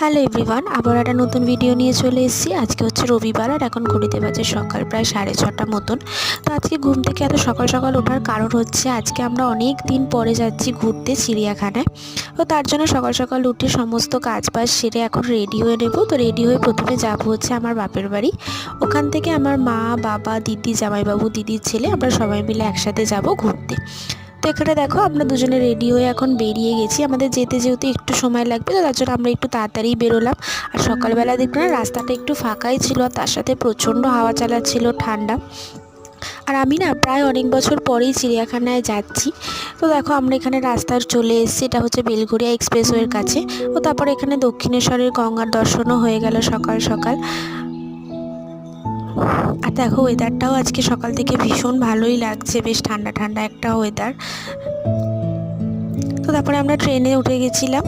Hello everyone, আবার একটা নতুন ভিডিও নিয়ে চলে এসেছি। আজকে হচ্ছে রবিবার আর এখন ঘড়িতে বাজে সকাল প্রায় 6:30 মতন। তো আজকে ঘুম থেকে এত সকাল সকাল ওঠার কারণ হচ্ছে আজকে আমরা অনেক দিন পরে যাচ্ছি ঘুরতে চিড়িয়াখানায়। তো তার জন্য সকাল সকাল উঠে সমস্ত কাজ বাজ সেরে এখন রেডি হয়ে নেব। তো রেডি হয়ে প্রথমে যাব হচ্ছে আমার বাপের বাড়ি। ওখান থেকে আমার মা, বাবা, দিদি, জামাইবাবু, দিদির ছেলে আমরা সবাই মিলে একসাথে যাব ঘুরতে। তো এখানে দেখো আমরা দুজনে রেডি হয়ে এখন বেরিয়ে গেছি। আমাদের যেতে যেহেতু একটু সময় লাগবে, তো তার জন্য আমরা একটু তাড়াতাড়ি বেরোলাম। আর সকালবেলা দেখো না রাস্তাটা একটু ফাঁকাই ছিল, আর তার সাথে প্রচণ্ড হাওয়া চালাচ্ছিল, ঠান্ডা। আর আমি না প্রায় অনেক বছর পরেই চিড়িয়াখানায় যাচ্ছি। তো দেখো আমরা এখানে রাস্তায় চলে এসেছি, এটা হচ্ছে বেলঘরিয়া এক্সপ্রেসওয়ের কাছে। তো তারপর এখানে দক্ষিণেশ্বরের গঙ্গার দর্শনও হয়ে গেল সকাল সকাল। আর দেখো ওয়েদারটাও আজকে সকাল থেকে ভীষণ ভালোই লাগছে, বেশ ঠান্ডা ঠান্ডা একটা ওয়েদার। তো তারপরে আমরা ট্রেনে উঠে গেছিলাম।